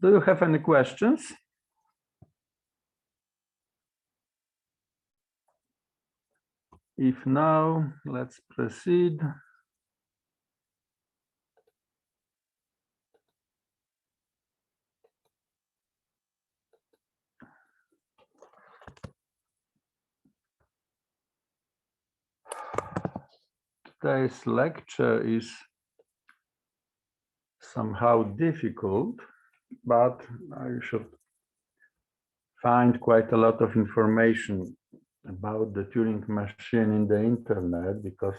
Do you have any questions? If no, let's proceed. Today's lecture is somehow difficult, but I should find quite a lot of information about the Turing machine in the internet, because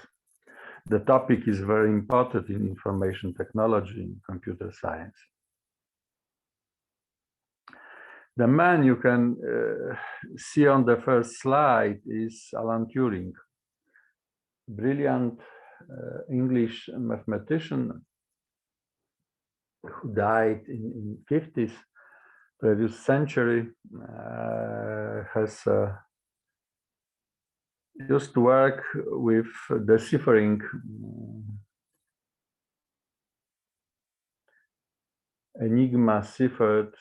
the topic is very important in information technology and computer science. The man you can see on the first slide is Alan Turing, brilliant English mathematician who died in 50s previous century, has used to work with deciphering Enigma ciphered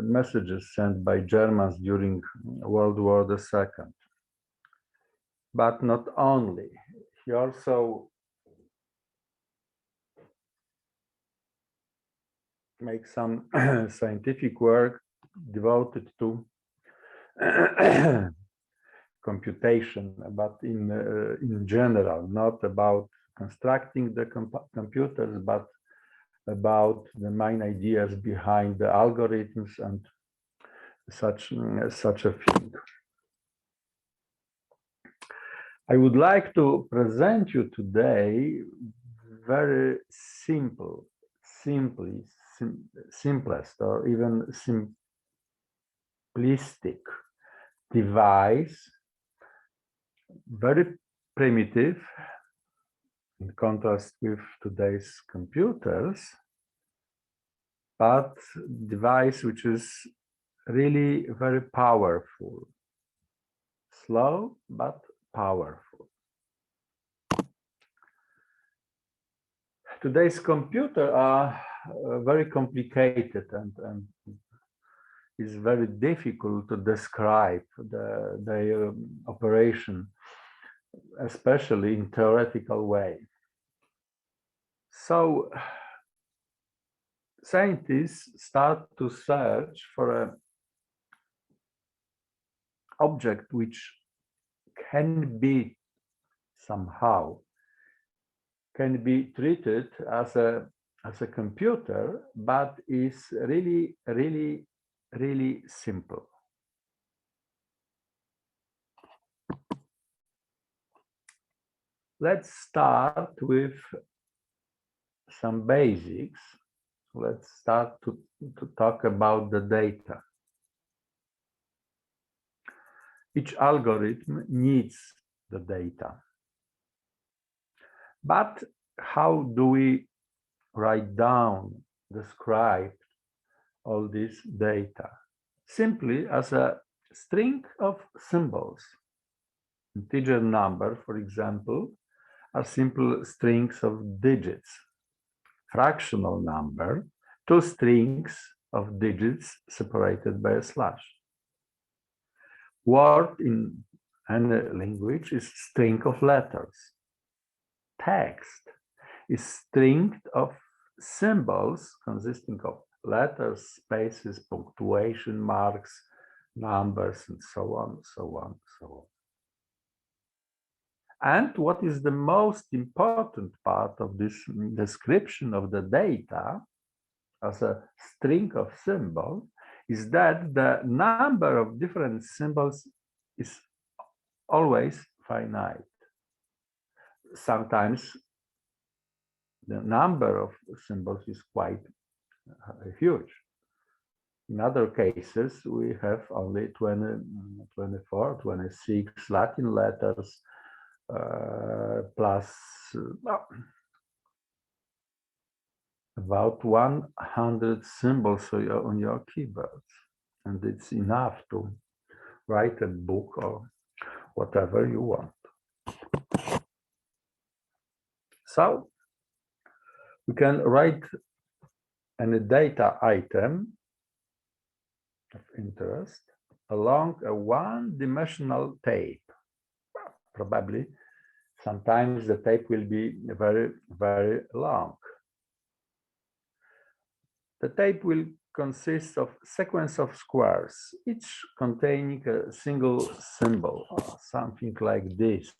messages sent by Germans during World War II. But not only, he also makes some scientific work devoted to computation, but in general, not about constructing the computers, but about the main ideas behind the algorithms and such a thing. I would like to present you today very simplest or even simplistic device, very primitive in contrast with today's computers, but device which is really very powerful, slow but powerful. Today's computers are very complicated and it's very difficult to describe their operation, especially in theoretical way. So scientists start to search for an object which can be somehow treated as a computer, but is really simple. Let's start with some basics. Let's start to talk about the data. Each algorithm needs the data. But how do we write down, describe all this data? Simply as a string of symbols. Integer number, for example, are simple strings of digits. Fractional number, two strings of digits separated by a slash. Word in any language is string of letters. Text is string of symbols consisting of letters, spaces, punctuation marks, numbers, and so on, so on, so on. And what is the most important part of this description of the data as a string of symbols is that the number of different symbols is always finite. Sometimes the number of symbols is quite huge. In other cases, we have only 20, 24, 26 Latin letters plus about 100 symbols on your keyboard. And it's enough to write a book or whatever you want. So we can write and a data item of interest along a one-dimensional tape. Probably sometimes the tape will be very, very long. The tape will consist of sequence of squares, each containing a single symbol, or something like this.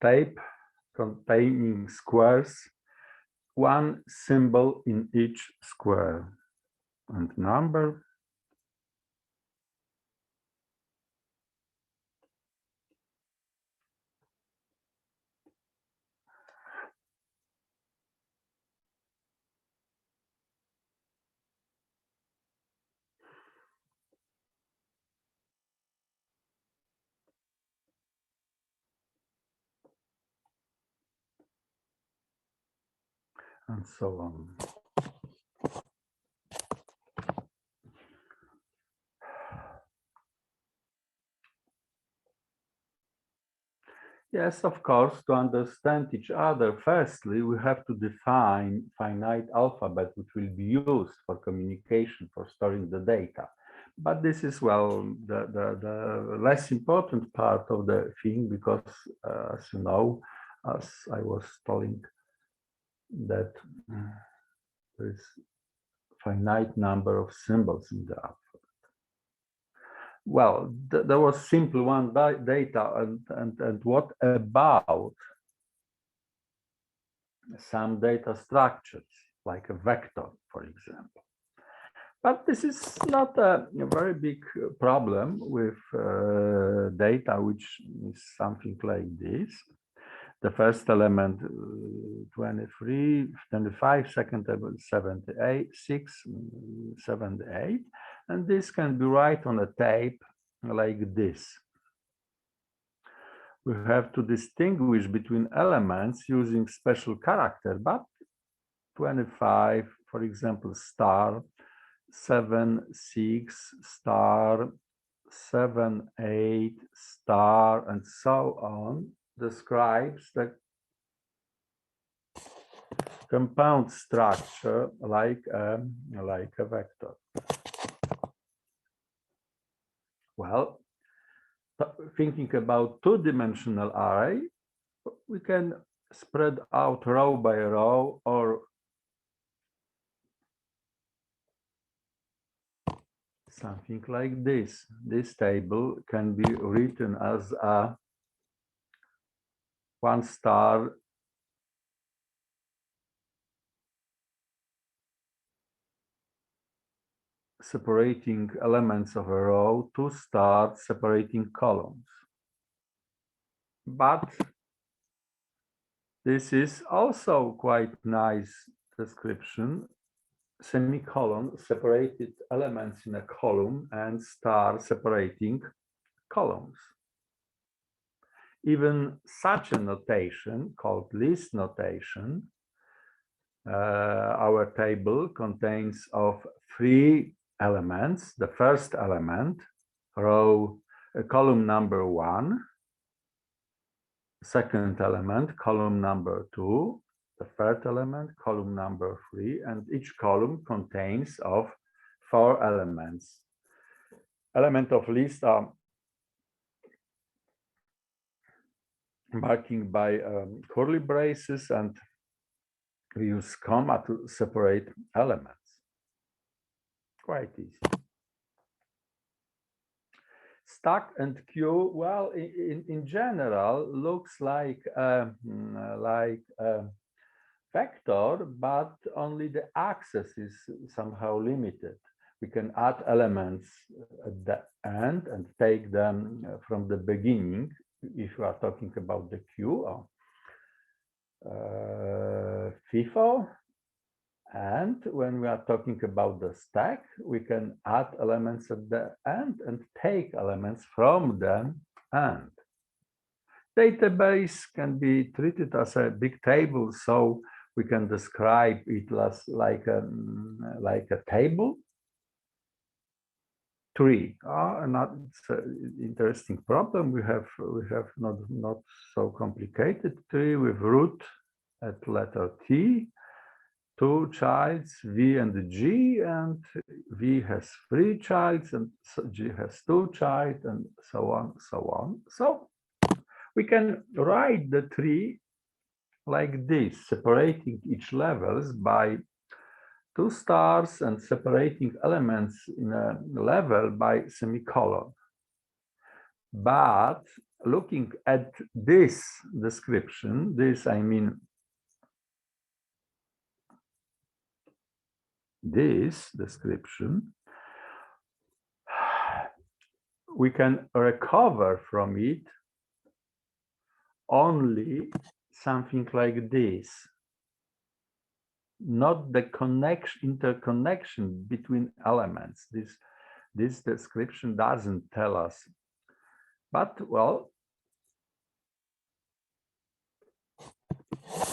Tape containing squares, one symbol in each square, and number. And so on. Yes, of course, to understand each other, firstly, we have to define finite alphabet, which will be used for communication, for storing the data. But this is, well, the less important part of the thing, because as you know, as I was telling, that there is finite number of symbols in the alphabet. Well, there was simple one data, and what about some data structures, like a vector, for example? But this is not a very big problem with data, which is something like this. The first element 23, 25, second element 78, 6, 78, and this can be right on a tape like this. We have to distinguish between elements using special character, but 25, for example, star, 7, 6, star, 7, 8, star, and so on, describes the compound structure like a vector. Well, thinking about two-dimensional array, we can spread out row by row, or something like this. This table can be written as a one star separating elements of a row, two stars separating columns. But this is also quite nice description. Semicolon separated elements in a column and star separating columns. Even such a notation, called list notation, our table contains of three elements. The first element, column number 1, second element, column number 2, the third element, column number 3, and each column contains of 4 elements. Element of list are marking by curly braces, and we use comma to separate elements. Quite easy. Stack and queue, well, in general, looks like a vector, but only the access is somehow limited. We can add elements at the end and take them from the beginning, if you are talking about the queue or FIFO. And when we are talking about the stack, we can add elements at the end and take elements from the end. Database can be treated as a big table, so we can describe it as like a table. Tree. Not it's an interesting problem. We have not so complicated tree with root at letter T, two childs V and G, and V has three childs, and G has two childs, and so on, so on. So we can write the tree like this, separating each levels by two stars and separating elements in a level by semicolon. But looking at this description, I mean this description, we can recover from it only something like this. Not the interconnection between elements. This description doesn't tell us. But, well,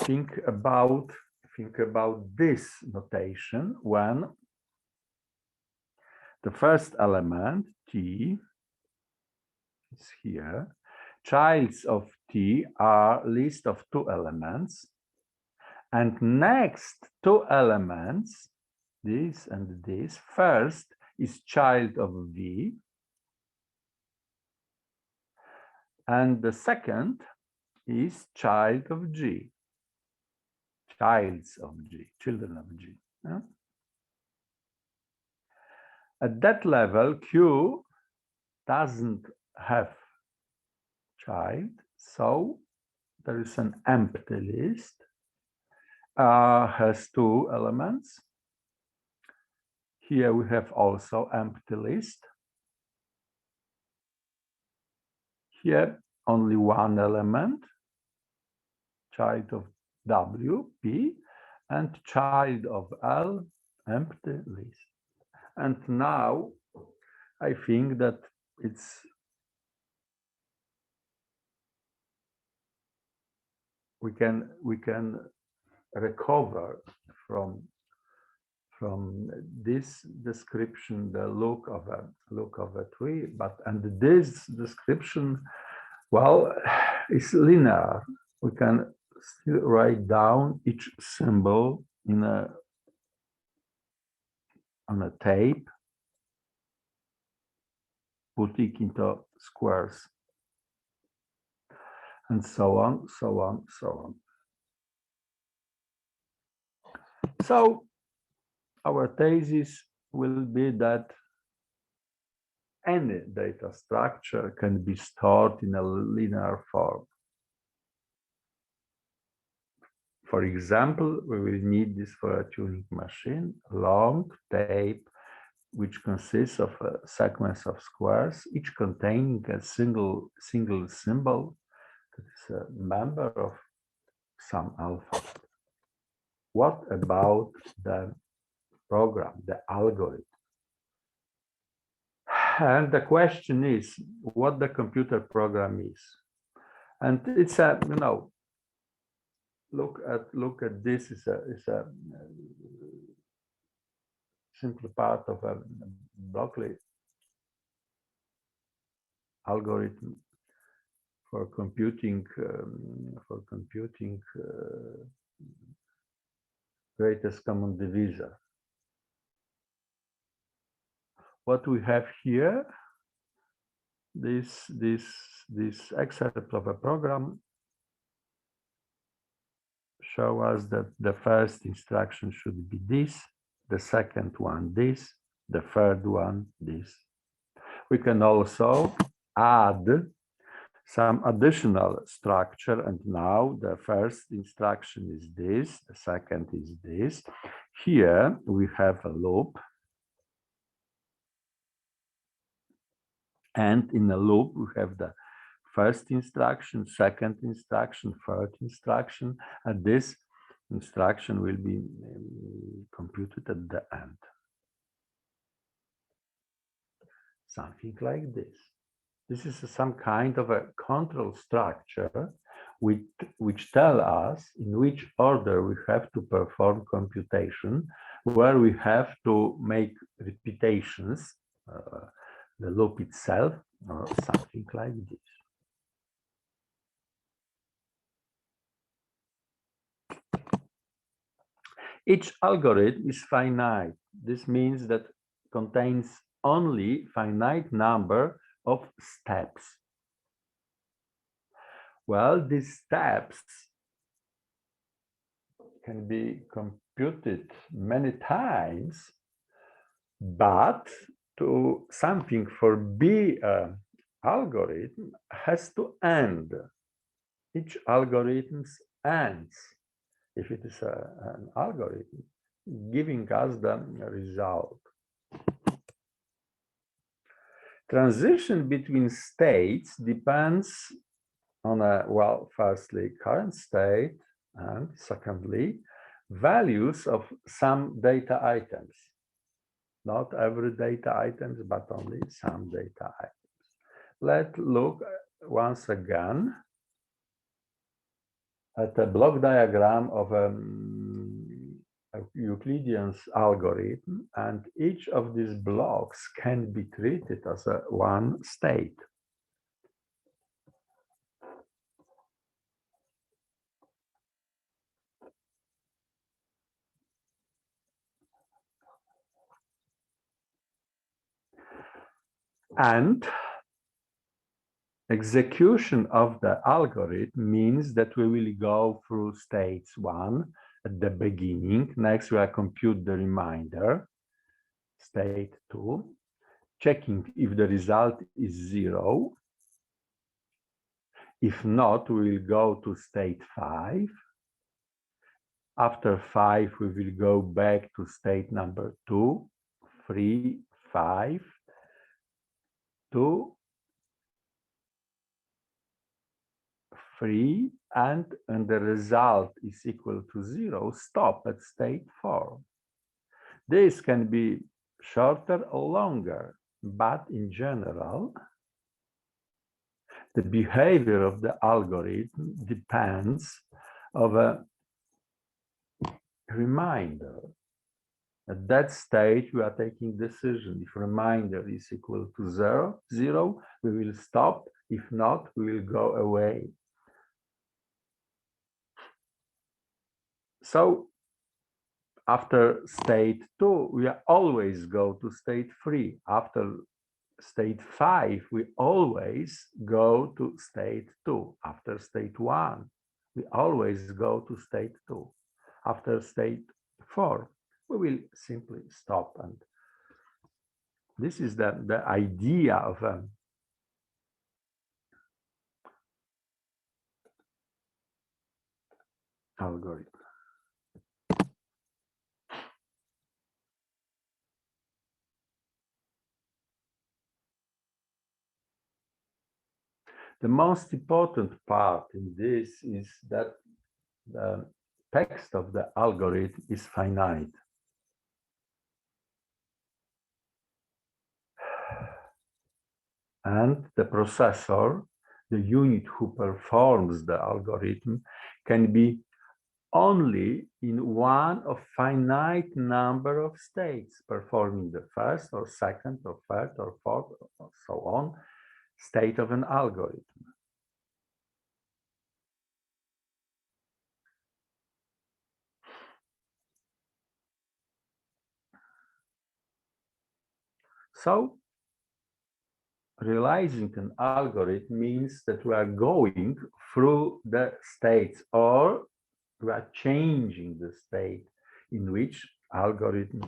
think about this notation when the first element, T, is here. Childs of T are list of two elements. And next two elements, this and this, first is child of V. And the second is child of G. Childs of G, children of G. Yeah? At that level, Q doesn't have child, so there is an empty list. Has two elements. Here we have also empty list. Here only one element, child of W, P, and child of L, empty list. And now I think that we can recover from this description the look of a tree, and this description, well, is linear. We can still write down each symbol on a tape, put it into squares, and so on, so on, so on. So our thesis will be that any data structure can be stored in a linear form. For example, we will need this for a Turing machine, long tape, which consists of a sequence of squares, each containing a single symbol that is a member of some alphabet. What about the program, the algorithm? And the question is what the computer program is. And it's a, look at this is a simple part of a Blockly algorithm for computing greatest common divisor. What we have here, this excerpt of a program show us that the first instruction should be this, the second one this, the third one this. We can also add some additional structure, and now the first instruction is this, the second is this. Here we have a loop, and in a loop we have the first instruction, second instruction, third instruction, and this instruction will be computed at the end. Something like this. This is some kind of a control structure which tell us in which order we have to perform computation, where we have to make repetitions, the loop itself, or something like this. Each algorithm is finite. This means that contains only finite number of steps. Well, these steps can be computed many times, but to something for B algorithm has to end. Each algorithm ends if it is an algorithm giving us the result. Transition between states depends on well, firstly, current state, and secondly, values of some data items. Not every data items, but only some data items. Let's look once again at a block diagram of a Euclidean algorithm, and each of these blocks can be treated as a one state. And execution of the algorithm means that we will go through states 1 at the beginning. Next, we will compute the remainder, state 2, checking if the result is 0. If not, we will go to state 5. After 5, we will go back to state number 2, 3, 5, 2, 3, and the result is equal to 0, stop at state 4. This can be shorter or longer, but in general, the behavior of the algorithm depends on a reminder. At that stage, we are taking decision. If reminder is equal to 0, we will stop. If not, we will go away. So after state 2, we always go to state 3. After state 5, we always go to state 2. After state 1, we always go to state 2. After state 4, we will simply stop. And this is the idea of an algorithm. The most important part in this is that the text of the algorithm is finite. And the processor, the unit who performs the algorithm, can be only in one of finite number of states, performing the first or second or third or fourth or so on state of an algorithm. So realizing an algorithm means that we are going through the states, or we are changing the state in which algorithm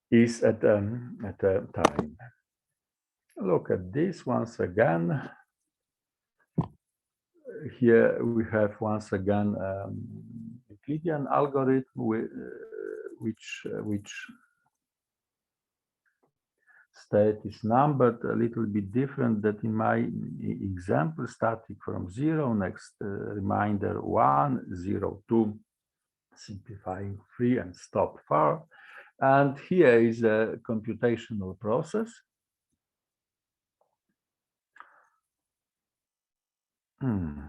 is at a time. Look at this once again. Here we have once again Euclidean algorithm which state is numbered a little bit different than in my example, starting from 0, next reminder 1, 0, 2, simplifying 3, and stop 4. And here is a computational process. Hmm.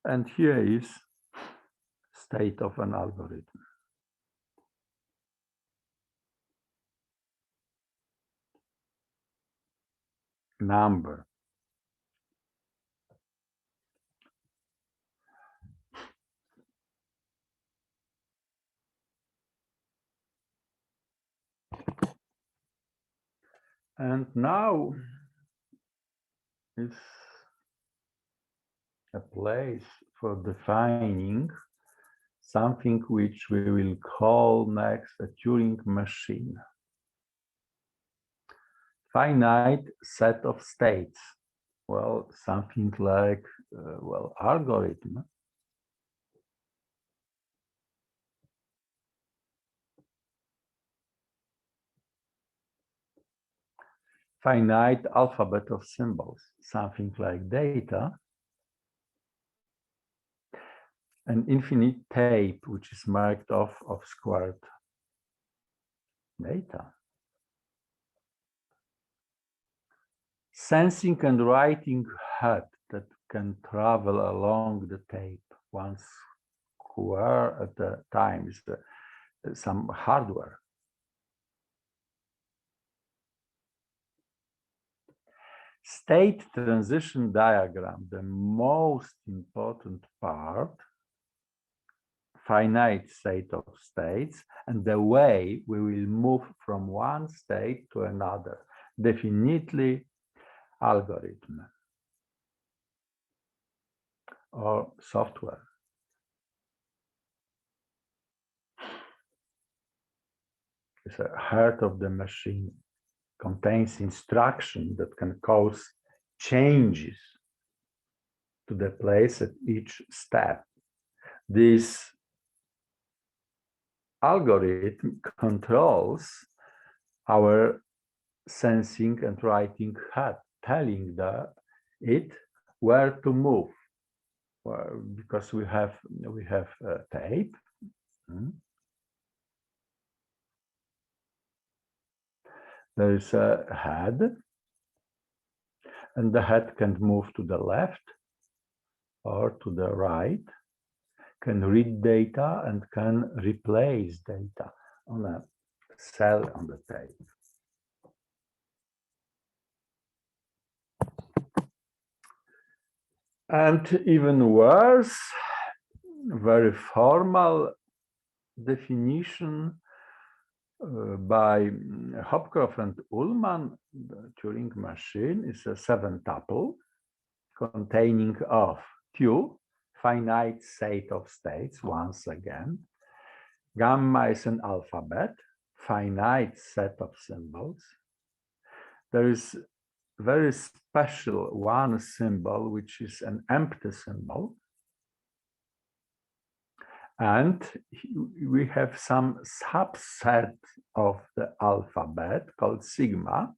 And here is state of an algorithm. Number. And now is a place for defining something which we will call next a Turing machine. Finite set of states. Well, something like, well, algorithm. Finite alphabet of symbols, something like data. An infinite tape, which is marked off of squared data. Sensing and writing head that can travel along the tape, one square at a time, is some hardware. State transition diagram, the most important part, finite state of states, and the way we will move from one state to another, definitely algorithm or software. It's a heart of the machine, contains instruction that can cause changes to the place at each step. This algorithm controls our sensing and writing head, telling it where to move. Well, because we have tape. There is a head, and the head can move to the left or to the right, can read data and can replace data on a cell on the tape. And even worse, very formal definition by Hopcroft and Ullman, the Turing machine is a 7-tuple containing of Q, finite set of states, once again. Gamma is an alphabet, finite set of symbols. There is very special one symbol, which is an empty symbol. And we have some subset of the alphabet called sigma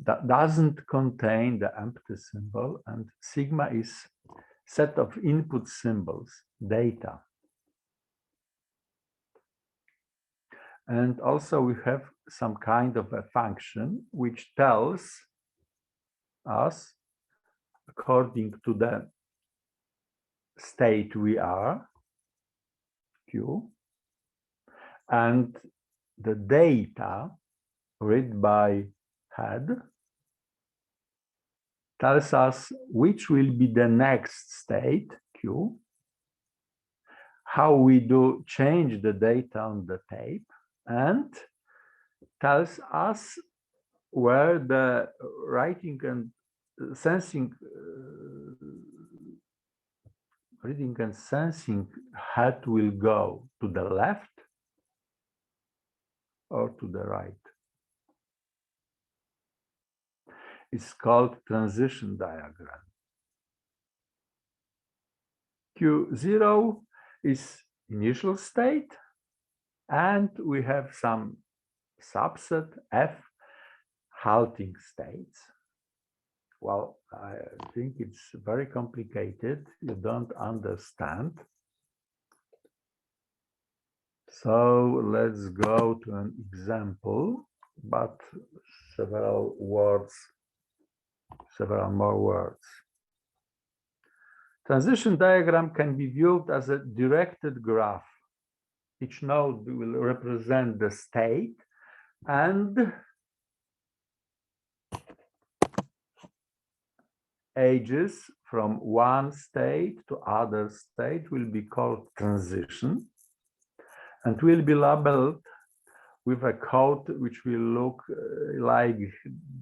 that doesn't contain the empty symbol, and sigma is set of input symbols, data. And also we have some kind of a function which tells us, according to the state we are, Q, and the data read by head tells us which will be the next state, Q, how we do change the data on the tape, and tells us where the writing and sensing, reading and sensing head will go, to the left or to the right. It's called transition diagram. Q0 is initial state, and we have some subset F halting states. Well, I think it's very complicated. You don't understand. So let's go to an example, but several more words. Transition diagram can be viewed as a directed graph. Each node will represent the state, and edges from one state to other state will be called transition and will be labeled with a code which will look like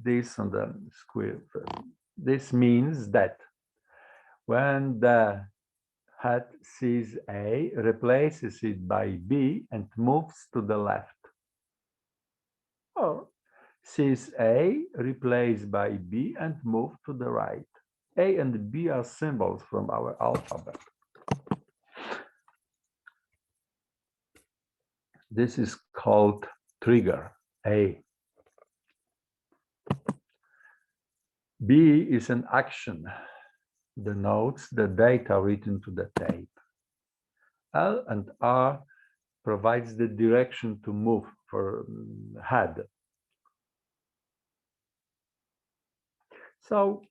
this on the screen. This means that when the head sees A, replaces it by B and moves to the left. Or sees A, replaced by B and move to the right. A and B are symbols from our alphabet. This is called trigger, A. B is an action, denotes the data written to the tape. L and R provides the direction to move for head. So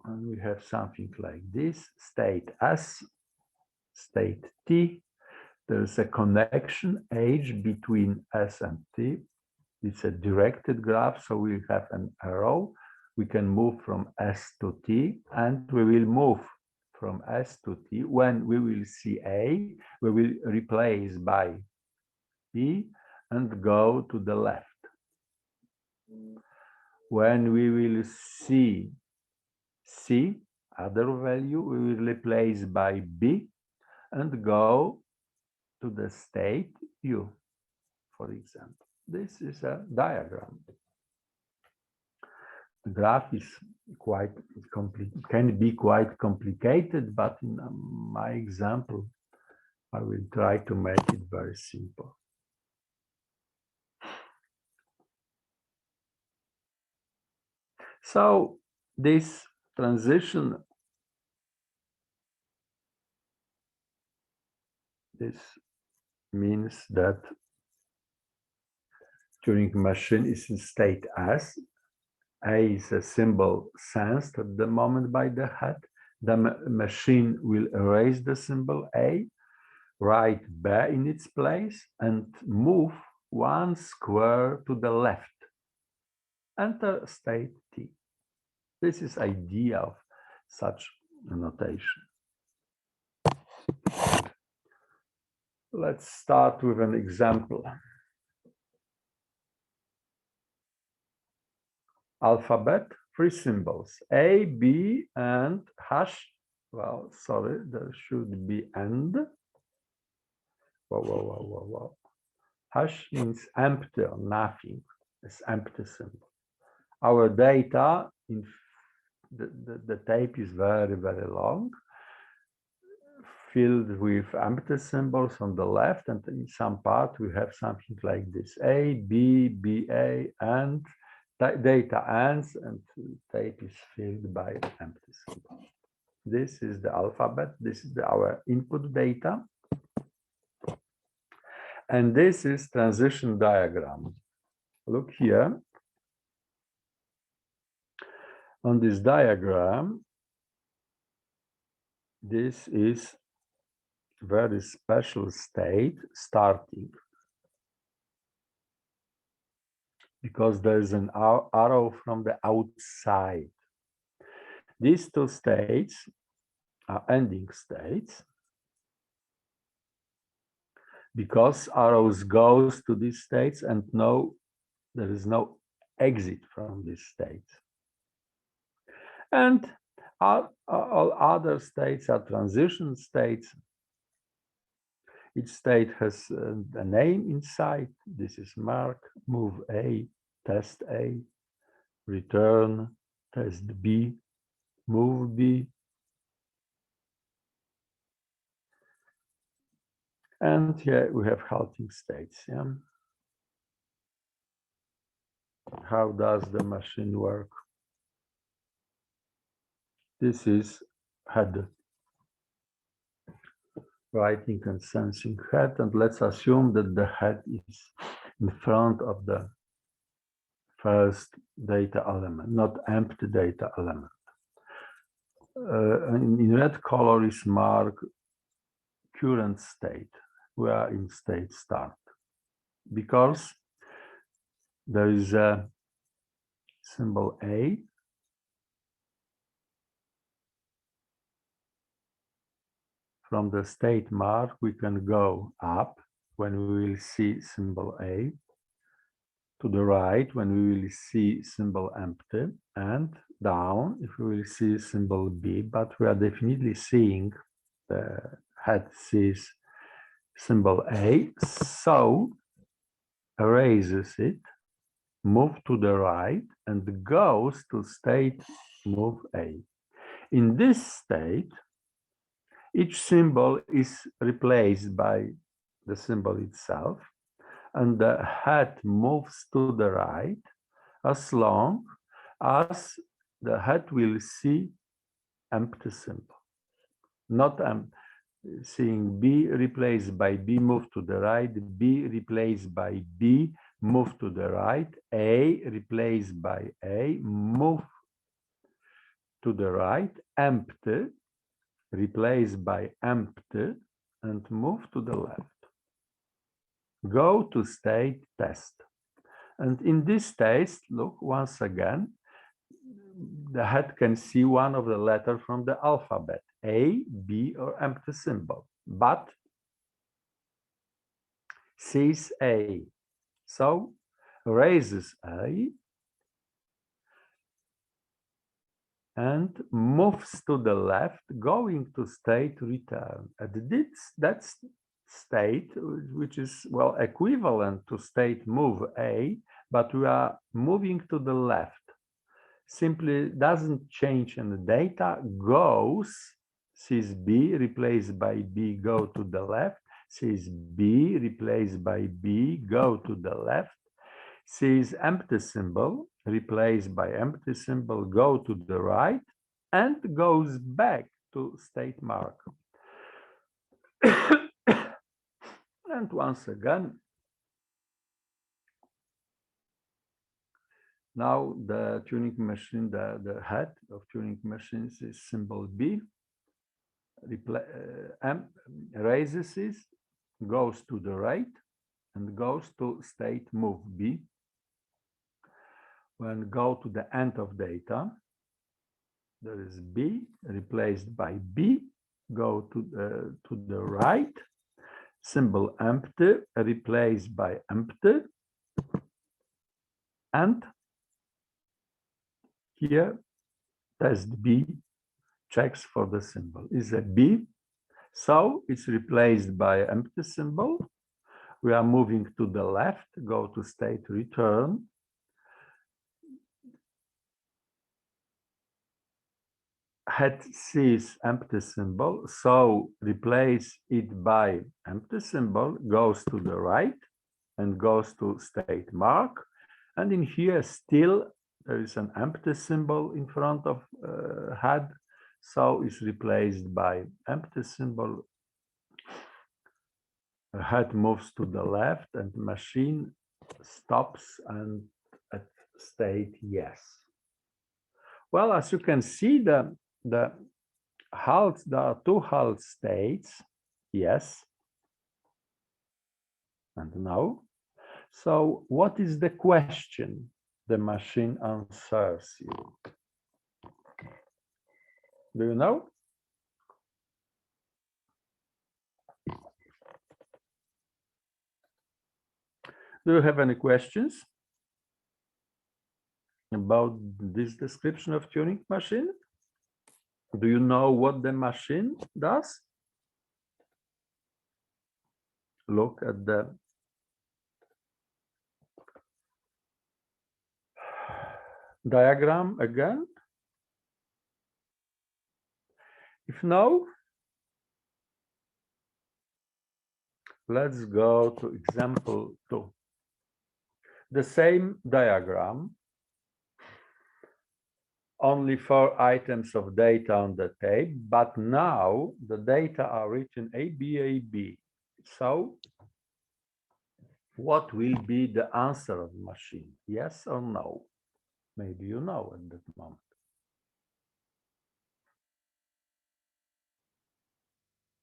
we have something like this, state S, state T. There's a connection H between S and T. It's a directed graph, so we have an arrow. We can move from S to T, and we will move from S to T. When we will see A, we will replace by B and go to the left. When we will see C, other value, we will replace by B and go to the state U, for example. This is a diagram. The graph is quite complicated, can be quite complicated, but in my example, I will try to make it very simple. So this transition, this means that Turing machine is in state S. A is a symbol sensed at the moment by the head. The machine will erase the symbol A, write B in its place, and move one square to the left. Enter state T. This is idea of such a notation. Let's start with an example. Alphabet, 3 symbols, A, B, and hash. Well, sorry, there should be and. Whoa. Hash means empty or nothing. It's empty symbol. Our data in the tape is very, very long, filled with empty symbols on the left, and in some part we have something like this: A, B, B, A, and data ends, and tape is filled by empty symbols. This is the alphabet. This is our input data. And this is transition diagram. Look here. On this diagram, this is very special state starting, because there's an arrow from the outside. These two states are ending states, because arrows goes to these states and there is no exit from these states. And all other states are transition states. Each state has a name inside. This is mark, move A, test A, return, test B, move B. And here we have halting states. Yeah? How does the machine work? This is head. writing and sensing head, and let's assume that the head is in front of the first data element, not empty data element. In red color is marked current state. We are in state start because there is a symbol A from the state mark. We can go up when we will see symbol A, to the right when we will see symbol empty, and down if we will see symbol B, but we are definitely seeing the head sees symbol A, so erases it, move to the right, and goes to state move A. In this state, each symbol is replaced by the symbol itself, and the head moves to the right as long as the head will see empty symbol. Not seeing B replaced by B, move to the right, B replaced by B, move to the right, A replaced by A, move to the right, empty replaced by empty, and move to the left. Go to state test. And in this test, look, once again, the head can see one of the letters from the alphabet, A, B, or empty symbol, but sees A. So raises A and moves to the left, going to state return. At that state, which is, well, equivalent to state move A, but we are moving to the left. Simply doesn't change in the data, goes, sees B replaced by B, go to the left, sees B replaced by B, go to the left, sees empty symbol replaced by empty symbol, go to the right, and goes back to state mark. And once again, now the Turing machine, the head of Turing machines is symbol B, raises it, goes to the right, and goes to state move B. When go to the end of data, there is B replaced by B, go to the right, symbol empty replaced by empty, and here test B checks for the symbol. Is a B, so it's replaced by empty symbol. We are moving to the left, go to state return. Head sees empty symbol, so replace it by empty symbol, goes to the right and goes to state mark. And in here still there is an empty symbol in front of head, so it's replaced by empty symbol. Head moves to the left and machine stops and at state yes. Well, as you can see, the halt, there are two halt states, yes and no. So what is the question the machine answers you? Do you know? Do you have any questions about this description of Turing machine? Do you know what the machine does? Look at the diagram again. If no, let's go to example 2. The same diagram, only 4 items of data on the tape, but now the data are written ABAB. So what will be the answer of the machine? Yes or no? Maybe you know at that moment.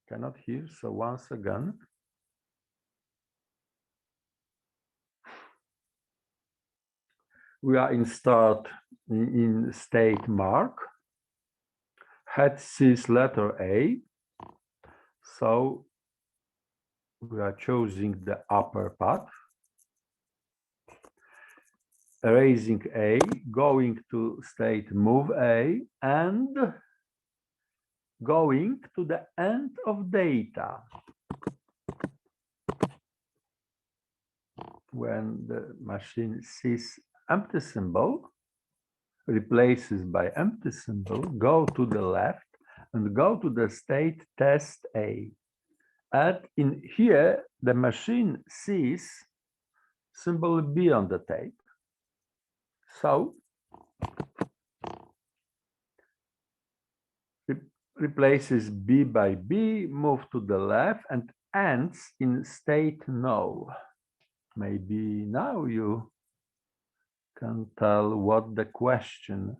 Cannot hear, so once again. We are in state mark. Head sees letter A. So we are choosing the upper path. Erasing A, going to state move A, and going to the end of data. When the machine sees empty symbol, replaces by empty symbol, go to the left and go to the state test A. And in here, the machine sees symbol B on the tape. So replaces B by B, move to the left, and ends in state no. Maybe now you can tell what the question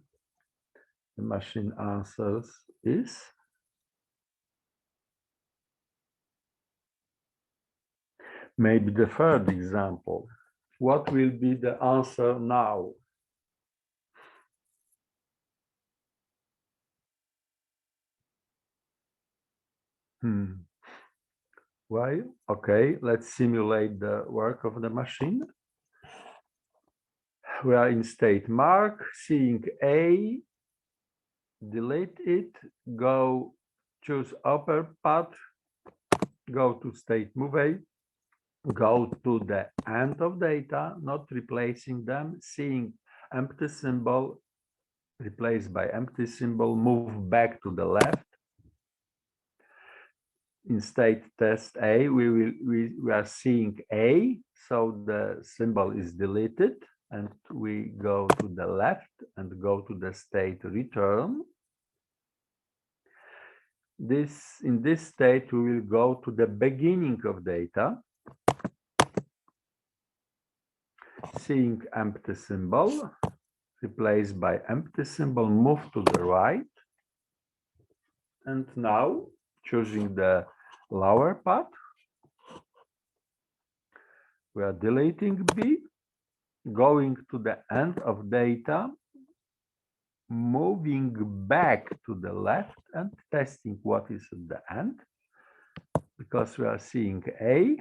the machine answers is. Maybe the third example. What will be the answer now? Why? Okay, let's simulate the work of the machine. We are in state mark, seeing A, delete it, go choose upper path, go to state move A, go to the end of data, not replacing them, seeing empty symbol, replaced by empty symbol, move back to the left. In state test A, we are seeing A, so the symbol is deleted, and we go to the left and go to the state return. In this state, we will go to the beginning of data, seeing empty symbol, replaced by empty symbol, move to the right, and now choosing the lower path, we are deleting B, going to the end of data, moving back to the left and testing what is at the end, because we are seeing A,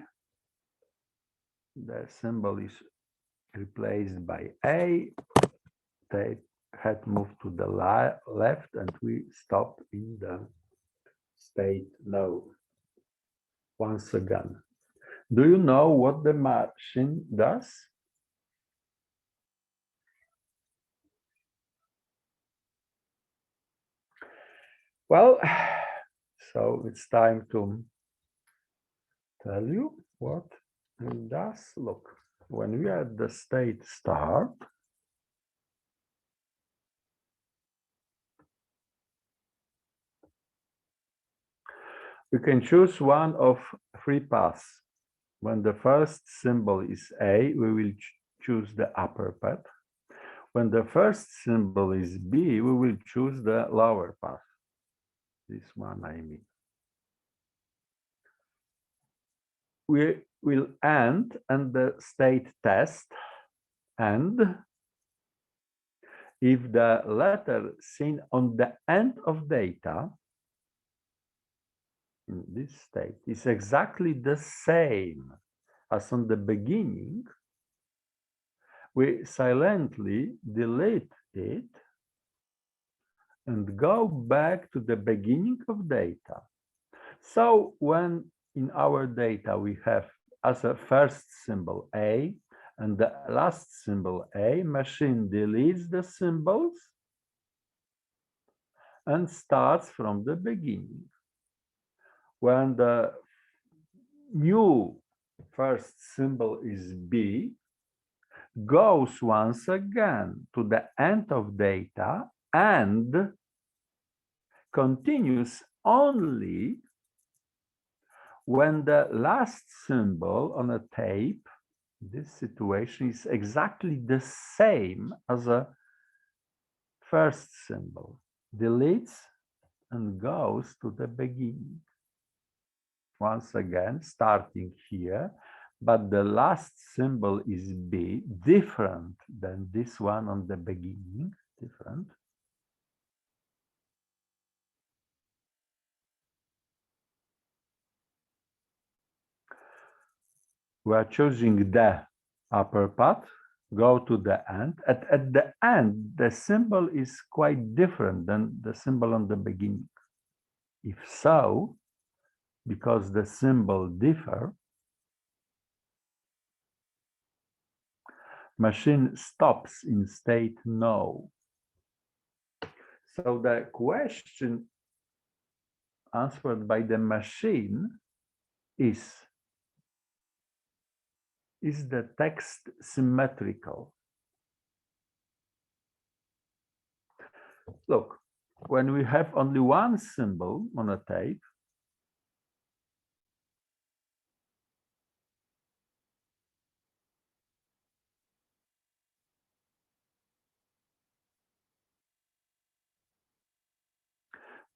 the symbol is replaced by A, tape had moved to the left, and we stop in the state no. Once again, do you know what the machine does? Well, so it's time to tell you what it does. Look, when we are at the state start, we can choose one of 3 paths. When the first symbol is A, we will choose the upper path. When the first symbol is B, we will choose the lower path. This one, I mean. We will end and the state test, and if the letter seen on the end of data in this state is exactly the same as on the beginning, we silently delete it and go back to the beginning of data. So when in our data we have as a first symbol A and the last symbol A, machine deletes the symbols and starts from the beginning. When the new first symbol is B, goes once again to the end of data AND continues only when the last symbol on a tape, this situation, is exactly the same as a first symbol, deletes and goes to the beginning. Once again, starting here, but the last symbol is B, different than this one on the beginning, different. We are choosing the upper path, go to the end. At the end, the symbol is quite different than the symbol on the beginning. If so, because the symbol differ, machine stops in state no. So the question answered by the machine is the text symmetrical? Look, when we have only one symbol on a tape,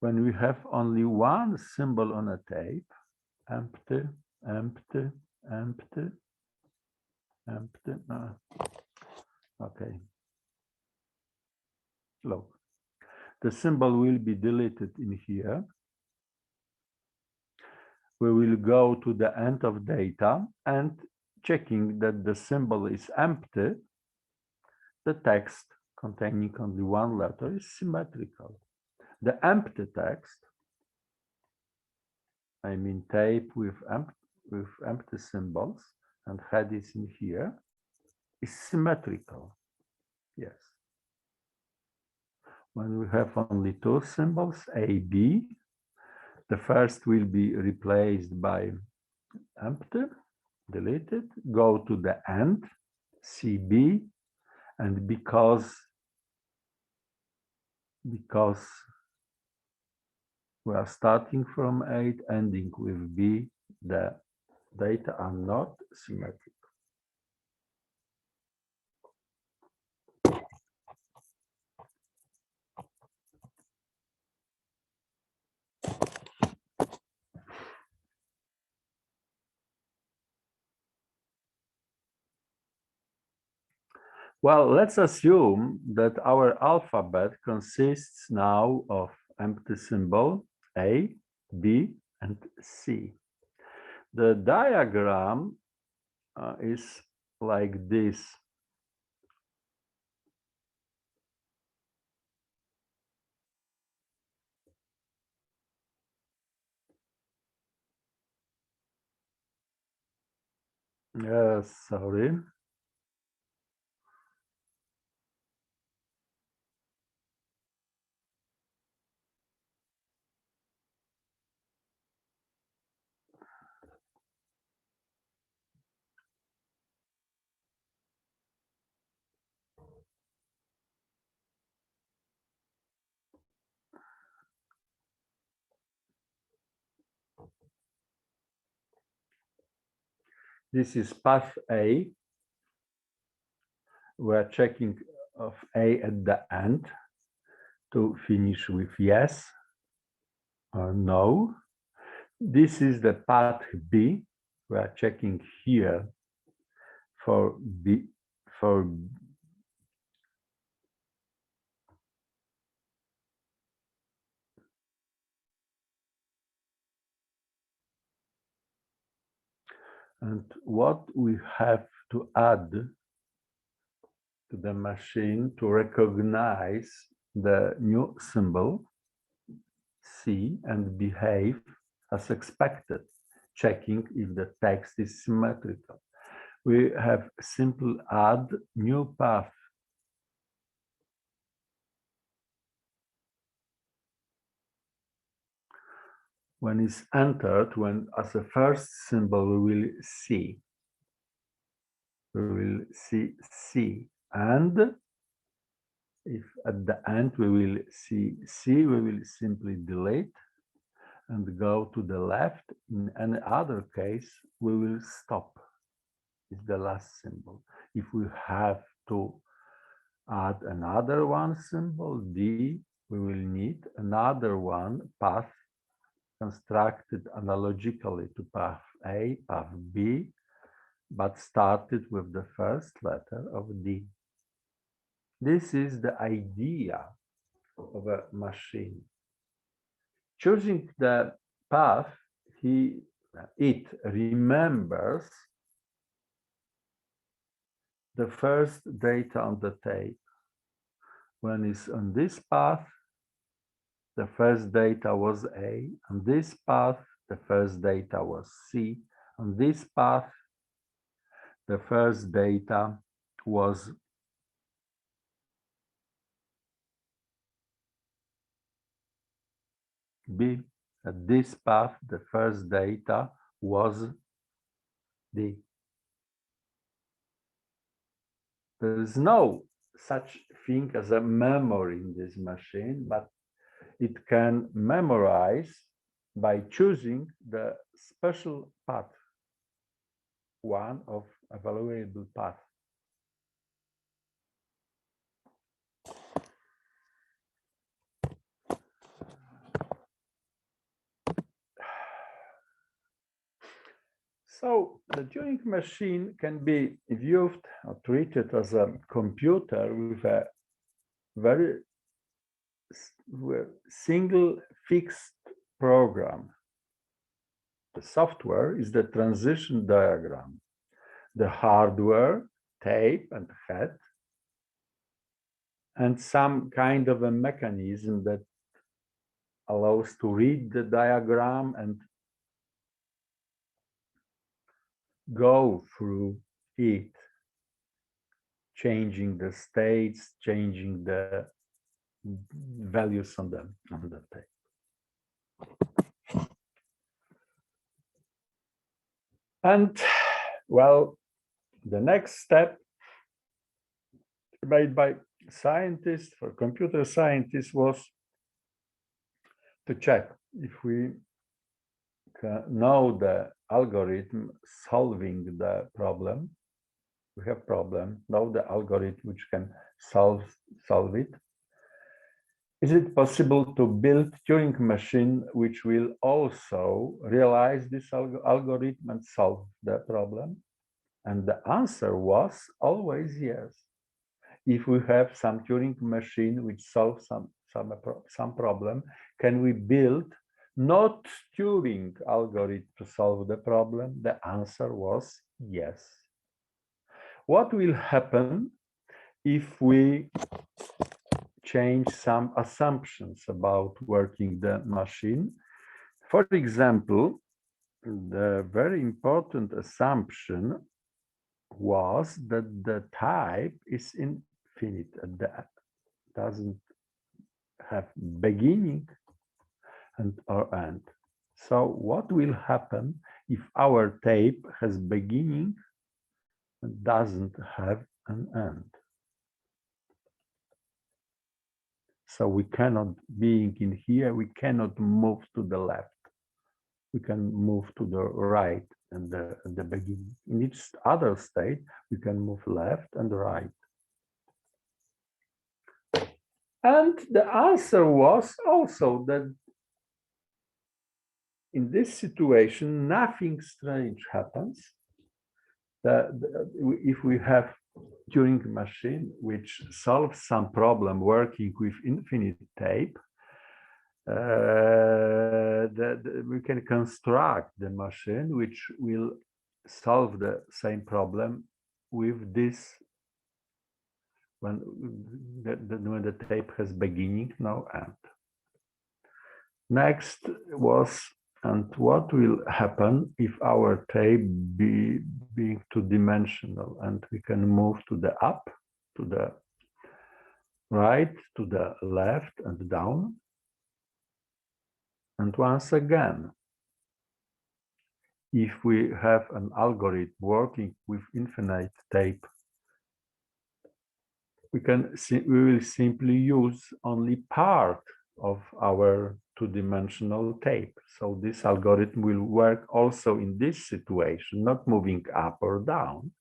when we have only one symbol on a tape, empty, empty, empty, empty. Okay. Look, the symbol will be deleted in here. We will go to the end of data and checking that the symbol is empty, the text containing only one letter is symmetrical. The empty text, I mean tape with empty symbols and head is in here, is symmetrical. Yes. When we have only two symbols, A, B, the first will be replaced by empty, deleted, go to the end, CB, and because we are starting from 8, ending with B, the data are not symmetrical. Well, let's assume that our alphabet consists now of empty symbol A, B, and C. The diagram is like this. Yes, sorry. This is path A. We're checking of A at the end to finish with yes or no. This is the path B. We're checking here for B, for and what we have to add to the machine to recognize the new symbol C and behave as expected, checking if the text is symmetrical. We have simple add new path. When it's entered, when as a first symbol we will see C, and If at the end we will see C, we will simply delete and go to the left. In any other case, we will stop. It's the last symbol. If we have to add another one symbol, D, we will need another one path constructed analogically to path A, path B, but started with the first letter of D. This is the idea of a machine. Choosing the path, it remembers the first data on the tape. When it's on this path, the first data was A. On this path, the first data was C. On this path, the first data was B. At this path, the first data was D. There is no such thing as a memory in this machine, but it can memorize by choosing the special path, one of available path. So the Turing machine can be viewed or treated as a computer with a very single fixed program. The software is the transition diagram. The hardware, tape and head, and some kind of a mechanism that allows to read the diagram and go through it, changing the states, changing the values on the tape. And well, the next step made by scientists, for computer scientists, was to check if we know the algorithm solving the problem. We have problem, know the algorithm which can solve it. Is it possible to build Turing machine which will also realize this algorithm and solve the problem? And the answer was always yes. If we have some Turing machine which solves some problem, can we build not Turing algorithm to solve the problem? The answer was yes. What will happen if we change some assumptions about working the machine? For example, the very important assumption was that the type is infinite, that doesn't have beginning and or end. So what will happen if our tape has beginning and doesn't have an end? So we cannot, being in here, we cannot move to the left. We can move to the right and the beginning. In each other state, we can move left and right. And the answer was also that in this situation, nothing strange happens. If we have Turing machine which solves some problem working with infinite tape, we can construct the machine which will solve the same problem with this when the tape has beginning, no end. Next was, and what will happen if our tape being two-dimensional and we can move to the up, to the right, to the left and down. And once again, if we have an algorithm working with infinite tape, we will simply use only part of our two-dimensional tape. So this algorithm will work also in this situation, not moving up or down.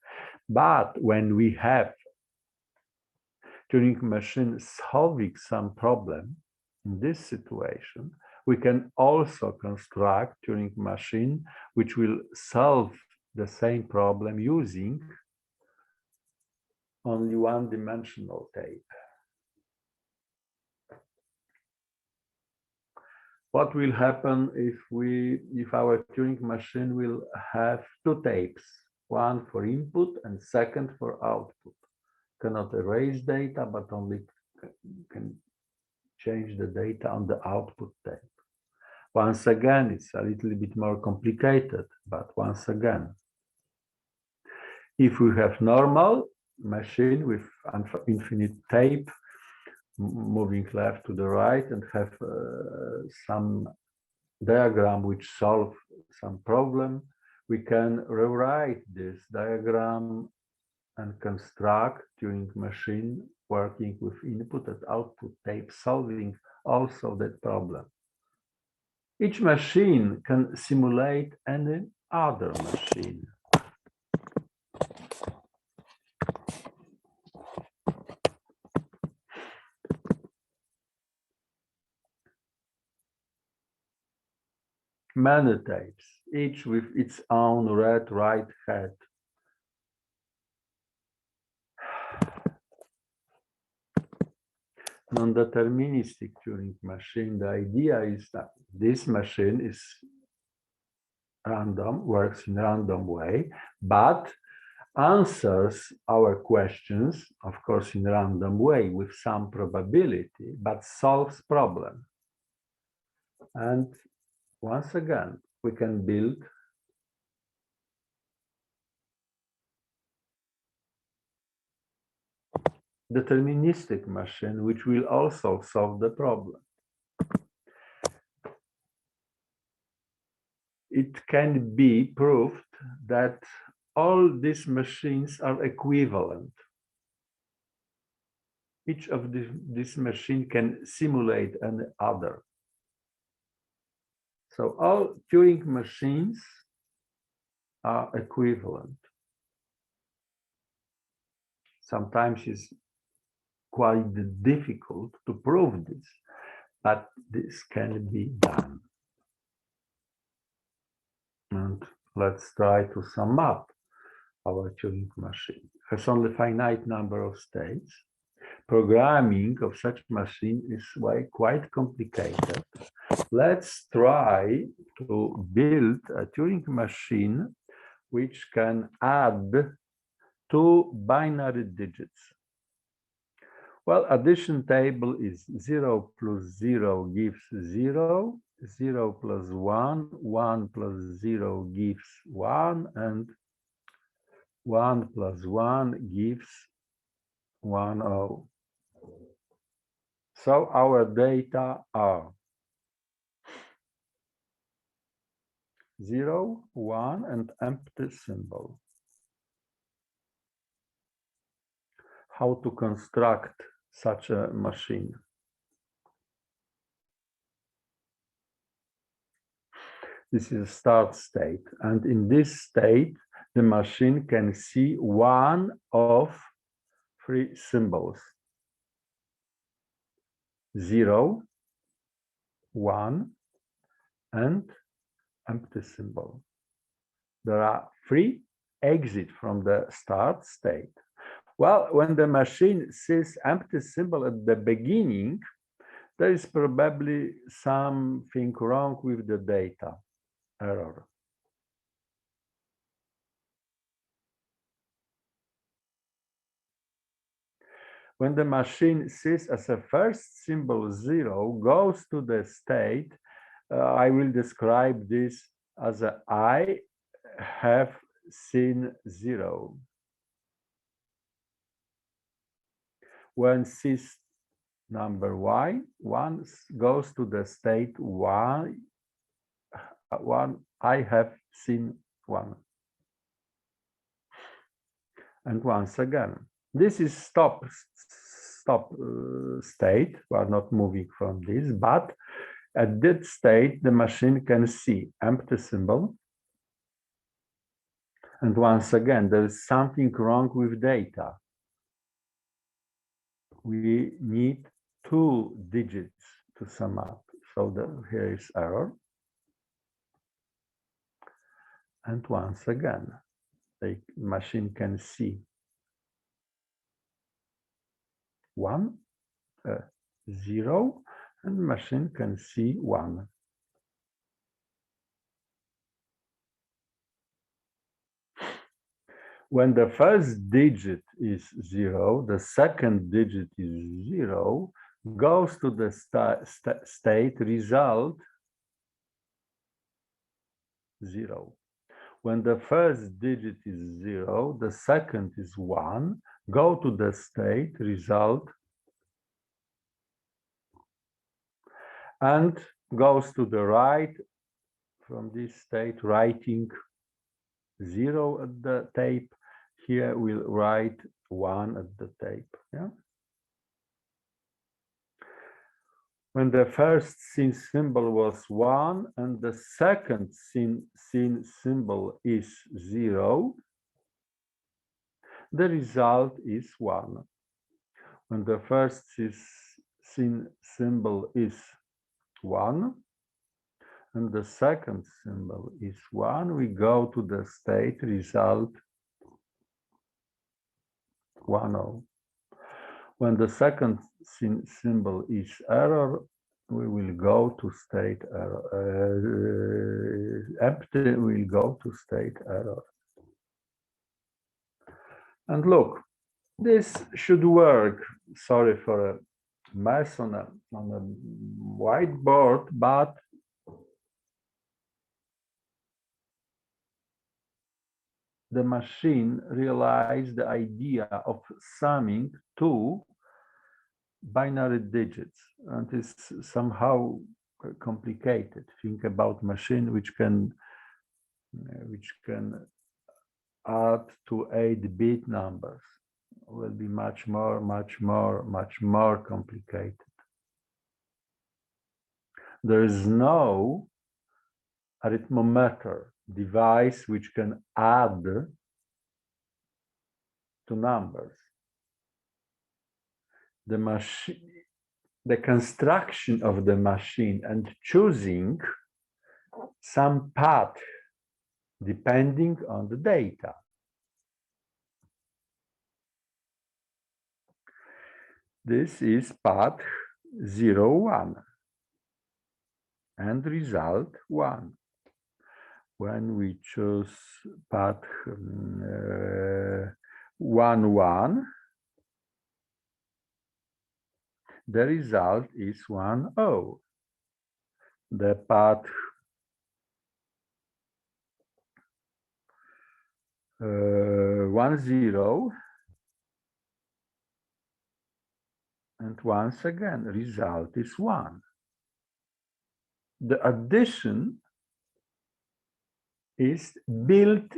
But when we have Turing machine solving some problem in this situation, we can also construct Turing machine which will solve the same problem using only one-dimensional tape. What will happen if our Turing machine will have two tapes, one for input and second for output? Cannot erase data, but only can change the data on the output tape. Once again, it's a little bit more complicated, but once again, if we have normal machine with infinite tape, moving left to the right, and have some diagram which solve some problem, we can rewrite this diagram and construct Turing machine working with input and output tape, solving also that problem. Each machine can simulate any other machine. Many tapes, each with its own read-write head. Non-deterministic Turing machine, the idea is that this machine is random, works in random way, but answers our questions, of course, in random way with some probability, but solves problem. And once again, we can build deterministic machine, which will also solve the problem. It can be proved that all these machines are equivalent. Each of this machine can simulate an other. So all Turing machines are equivalent. Sometimes it's quite difficult to prove this, but this can be done. And let's try to sum up our Turing machine. It has only finite number of states. Programming of such machine is quite complicated. Let's try to build a Turing machine which can add two binary digits. Well, addition table is 0 plus 0 gives 0, 0 plus 1, 1 plus 0 gives 1, and 1 plus 1 gives 1, 0. So our data are 0, 1, and empty symbol. How to construct such a machine? This is a start state, and in this state, the machine can see one of three symbols: 0, 1, and empty symbol. There are three exits from the start state. Well, when the machine sees empty symbol at the beginning, there is probably something wrong with the data, error. When the machine sees as a first symbol 0, goes to the state, I will describe this as I have seen 0. When sees number y, one goes to the state y, I have seen 1. And once again, this is stop stop state. We are not moving from this, but at that state, the machine can see empty symbol. And once again, there is something wrong with data. We need 2 digits to sum up. So here is error. And once again, the machine can see 1, 0, and machine can see 1. When the first digit is 0, the second digit is 0, goes to the state result 0. When the first digit is 0, the second is 1, go to the state result and goes to the right from this state, writing 0 at the tape. Here we'll write 1 at the tape. Yeah. When the first seen symbol was 1 and the second seen symbol is 0, the result is 1. When the first seen symbol is 1 and the second symbol is 1, we go to the state result 10. When the second symbol is error, we will go to state error. Empty will go to state error. And look, this should work. Sorry for a mess on a whiteboard, but the machine realized the idea of summing 2 binary digits, and it's somehow complicated. Think about machine which can add to 8-bit numbers. Will be much more complicated. There is no arithmometer device which can add to numbers. The machine, the construction of the machine and choosing some path depending on the data. This is path 0, 1 and result 1. When we choose path 1, 1, the result is 1, 0. The path 1, 0, and once again, result is 1. The addition is built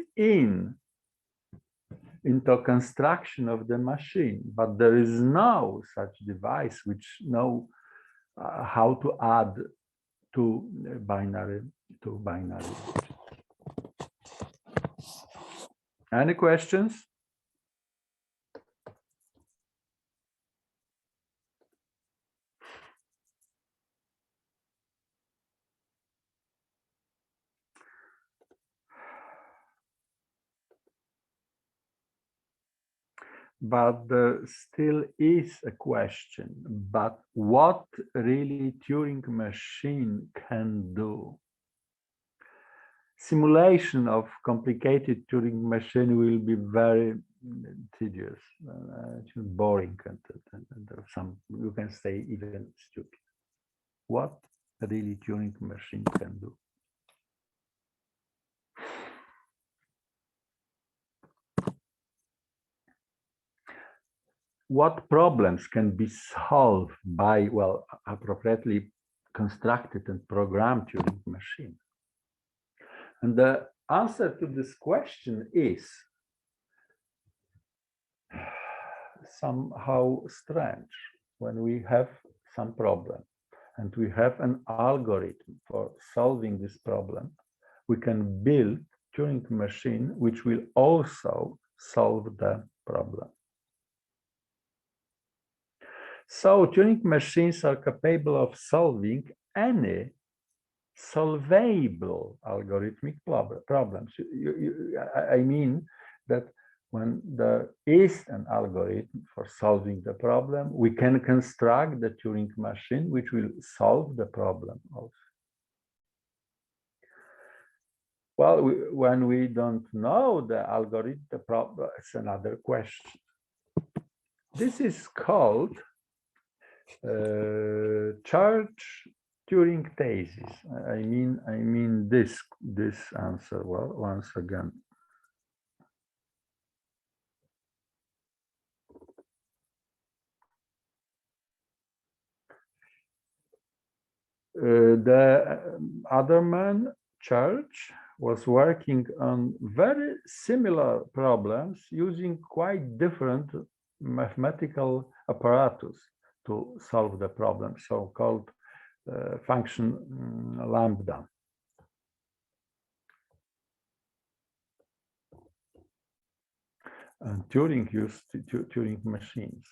into construction of the machine, but there is no such device which know how to add to binary. Any questions? But there still is a question, but what really Turing machine can do? Simulation of complicated Turing machine will be very tedious, boring, and some, you can say, even stupid. What a really Turing machine can do? What problems can be solved by, well, appropriately constructed and programmed Turing machine? And the answer to this question is somehow strange when we have some problem and we have an algorithm for solving this problem. We can build Turing machine which will also solve the problem. So Turing machines are capable of solving any solvable algorithmic problems. I mean that when there is an algorithm for solving the problem, we can construct the Turing machine which will solve the problem also. Well, when we don't know the algorithm, the problem is another question. This is called Church-Turing thesis. I mean this answer. Well, once again. The other man, Church, was working on very similar problems using quite different mathematical apparatus to solve the problem, so-called function lambda. And Turing used Turing machines.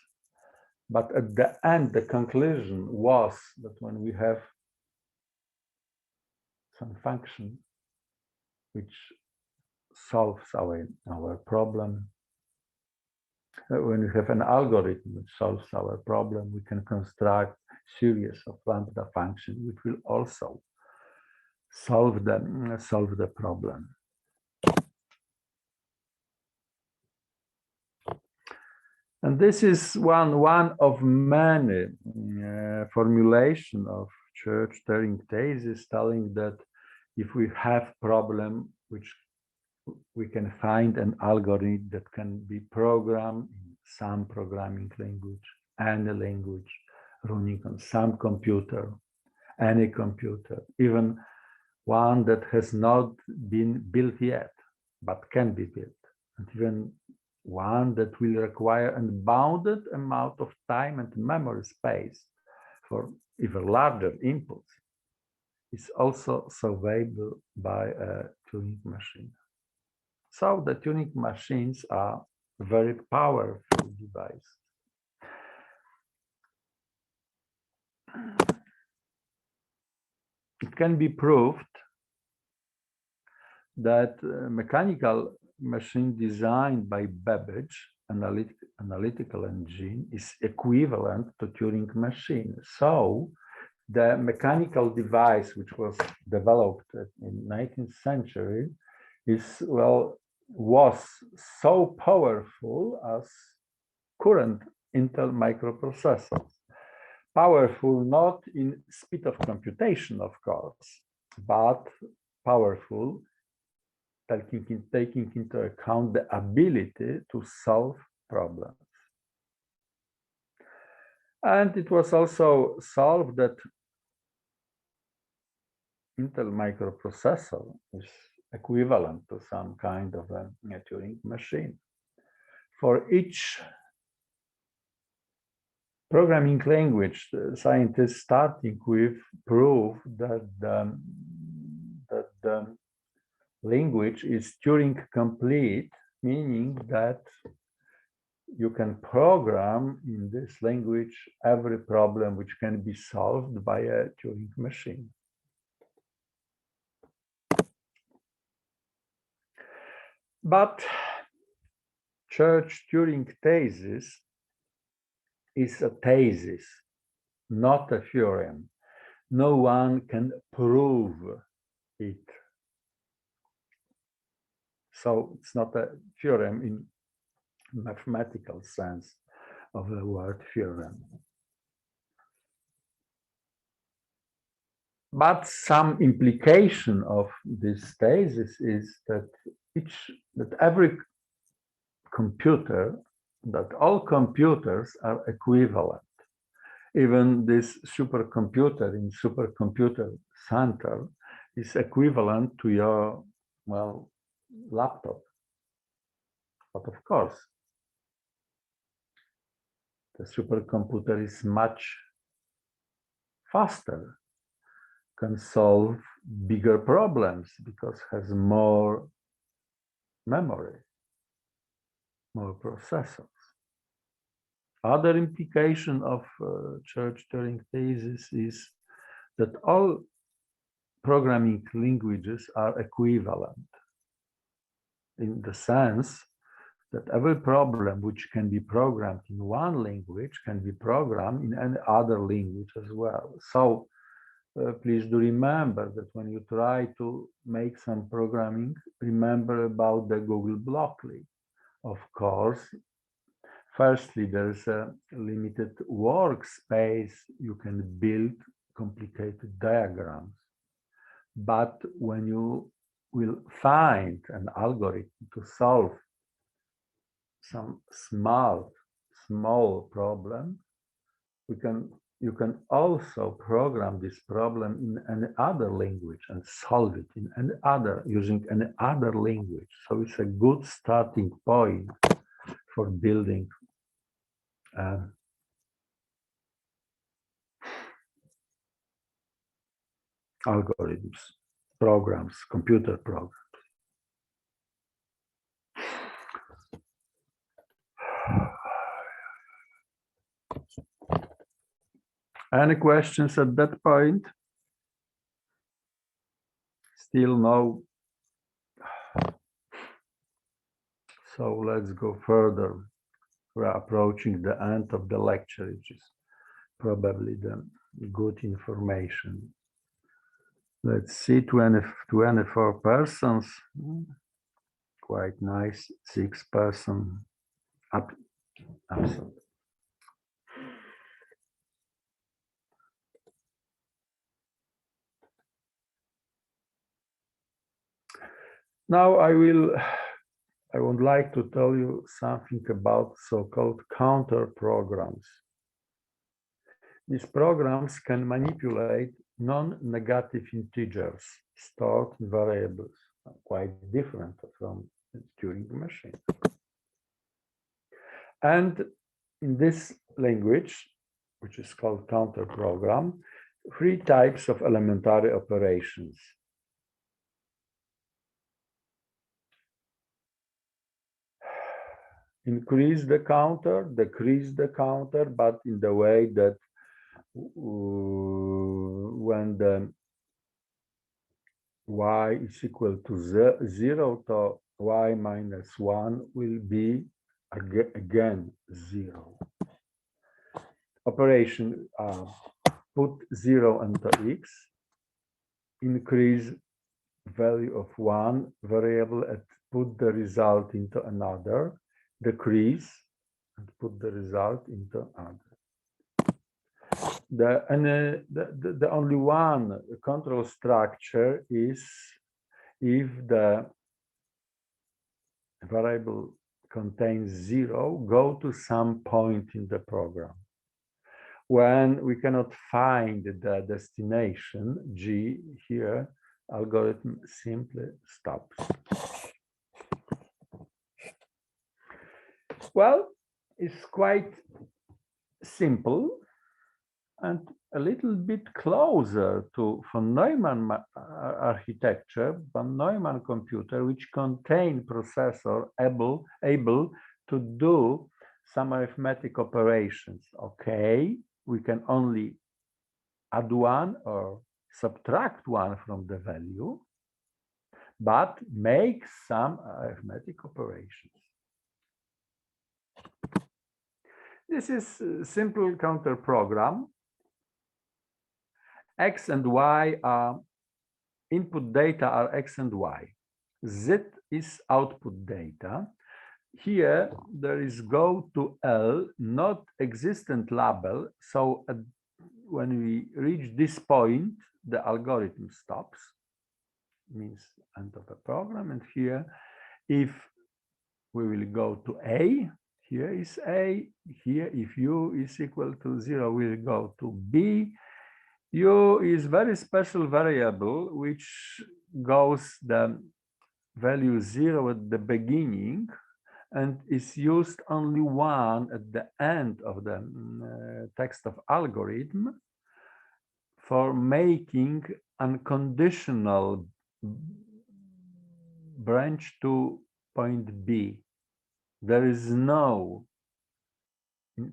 But at the end, the conclusion was that when we have some function which solves our problem, when we have an algorithm which solves our problem, we can construct series of lambda functions which will also solve the problem. And this is one of many formulation of Church-Turing thesis telling that if we have problem which we can find an algorithm that can be programmed in some programming language, any language, running on some computer, any computer, even one that has not been built yet, but can be built, and even one that will require an unbounded amount of time and memory space for even larger inputs, is also solvable by a Turing machine. So the Turing machines are very powerful device. It can be proved that mechanical machine designed by Babbage, analytical engine, is equivalent to Turing machine. So the mechanical device which was developed in 19th century was so powerful as current Intel microprocessors. Powerful not in speed of computation, of course, but powerful taking into account the ability to solve problems. And it was also solved that Intel microprocessor is equivalent to some kind of a Turing machine. For each programming language, the scientists starting with prove that the language is Turing complete, meaning that you can program in this language every problem which can be solved by a Turing machine. But Church-Turing thesis is a thesis, not a theorem. No one can prove it. So it's not a theorem in mathematical sense of the word theorem. But some implication of this thesis is that every computer, that all computers are equivalent. Even this supercomputer in supercomputer center is equivalent to your, well, laptop. But of course, The supercomputer is much faster, can solve bigger problems because has more memory, more processors. Other implication of Church-Turing thesis is that all programming languages are equivalent in the sense that every problem which can be programmed in one language can be programmed in any other language as well. So please do remember that when you try to make some programming, remember about the Google Blockly. Of course, firstly, there's a limited workspace. You can build complicated diagrams. But when you will find an algorithm to solve some small problem, you can also program this problem in any other language and solve it in using any other language. So it's a good starting point for building algorithms, programs, computer programs. Any questions at that point? Still no. So let's go further. We're approaching the end of the lecture, which is probably the good information. Let's see, 24 persons. Quite nice, 6 person absent. Now I would like to tell you something about so-called counter programs. These programs can manipulate non-negative integers stored in variables, quite different from the Turing machine. And in this language, which is called counter program, 3 types of elementary operations. Increase the counter, decrease the counter, but in the way that when the y is equal to 0, to y minus 1 will be again 0. Operation put 0 into x, increase value of one variable and put the result into another, decrease and put the result into other. The only one control structure is if the variable contains 0, go to some point in the program. When we cannot find the destination, G here, algorithm simply stops. Well, it's quite simple and a little bit closer to von Neumann architecture, von Neumann computer, which contain processor able to do some arithmetic operations. Okay, we can only add one or subtract one from the value, but make some arithmetic operations. This is a simple counter program. X and Y are input data are X and Y. Z is output data. Here there is go to L, not existent label. So when we reach this point, the algorithm stops, means end of the program. And here, if we will go to A, here is A. Here, if U is equal to 0, we'll go to B. U is very special variable which goes the value 0 at the beginning and is used only one at the end of the text of algorithm for making unconditional branch to point B. There is no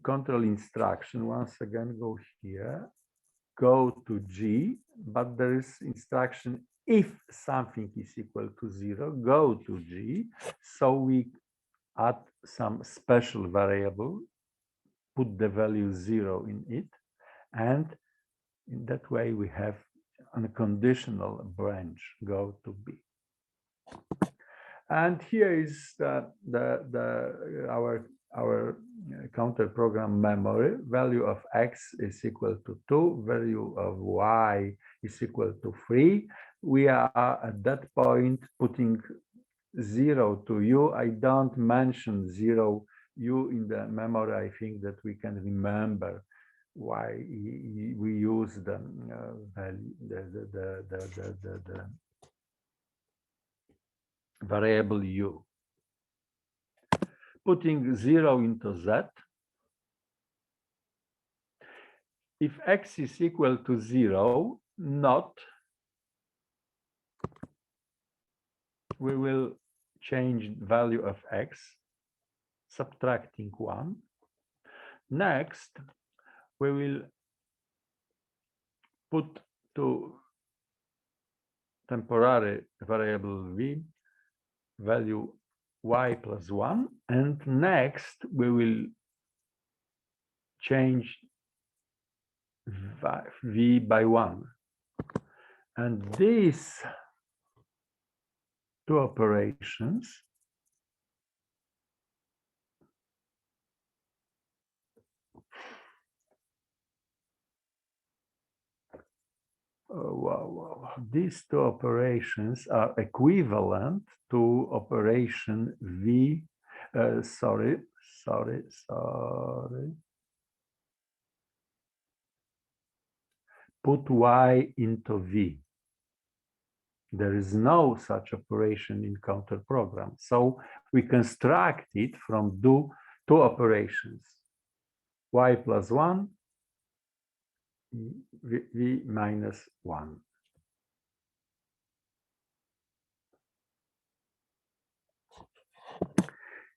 control instruction. Once again, go here, go to G, but there is instruction if something is equal to 0, go to G. So we add some special variable, put the value 0 in it, and in that way we have a conditional branch, go to B. And here is our counter program memory. Value of x is equal to 2, value of y is equal to 3. We are at that point putting 0 to u. I don't mention 0 u in the memory. I think that we can remember why we use the variable u. Putting 0 into z, if x is equal to 0, not, we will change value of x, subtracting 1. Next, we will put to temporary variable v value y plus 1, and next we will change v by 1. And these two operations these two operations are equivalent to operation v, put y into v. There is no such operation in counter program. So we construct it from two operations, y plus 1, v minus 1.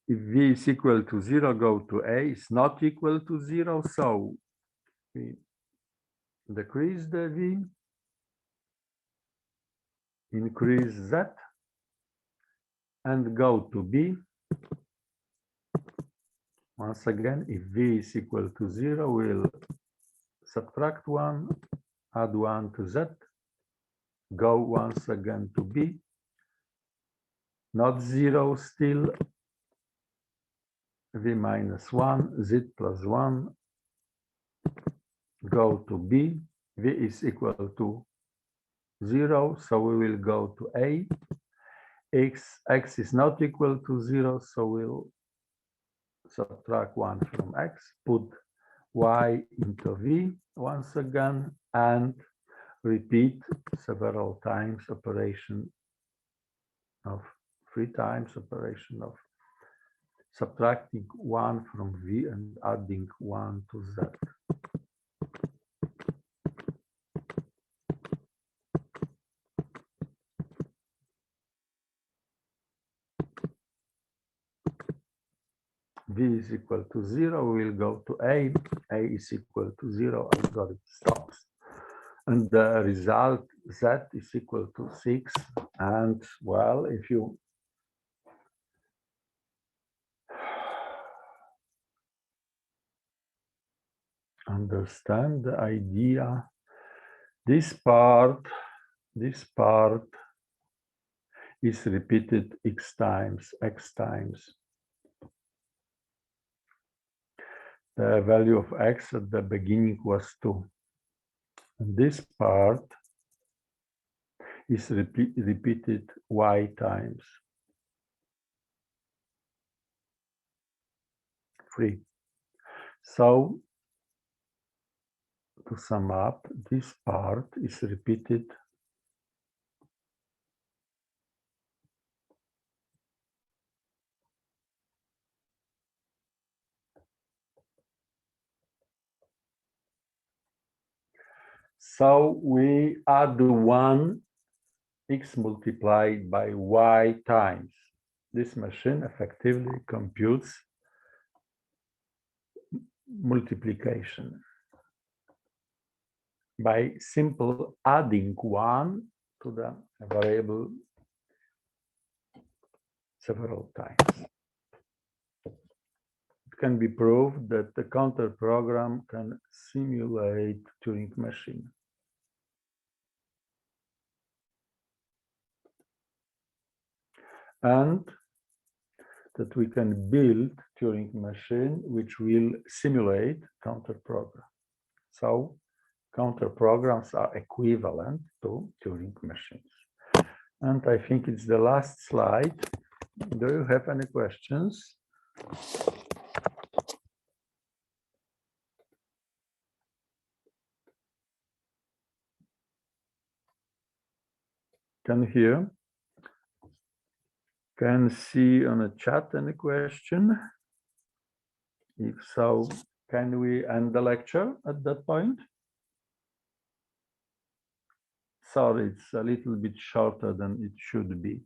If v is equal to 0, go to a, is not equal to 0, so we decrease the v, increase z, and go to b. Once again, if v is equal to 0, we'll subtract 1, add 1 to z, go once again to b, not 0 still, v minus 1, z plus 1, go to b, v is equal to 0, so we will go to a, x is not equal to 0, so we'll subtract 1 from x, put y into v once again, and repeat several times operation of 3 times operation of subtracting 1 from v and adding 1 to z. V is equal to 0, we'll go to a is equal to 0, algorithm stops. And the result, z is equal to 6. And well, if you understand the idea, this part is repeated x times. The value of x at the beginning was 2. And this part is repeated y times 3. So to sum up, this part is repeated So we add 1 x multiplied by y times. This machine effectively computes multiplication by simple adding 1 to the variable several times. It can be proved that the counter program can simulate Turing machine. And that we can build Turing machine which will simulate counter program. So counter programs are equivalent to Turing machines. And I think it's the last slide. Do you have any questions? Can you hear? Can see on the chat any question? If so, can we end the lecture at that point? Sorry, it's a little bit shorter than it should be.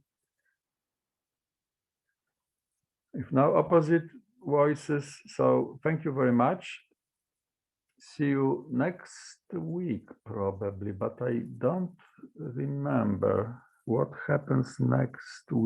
If no opposite voices, so thank you very much. See you next week probably, but I don't remember what happens next week.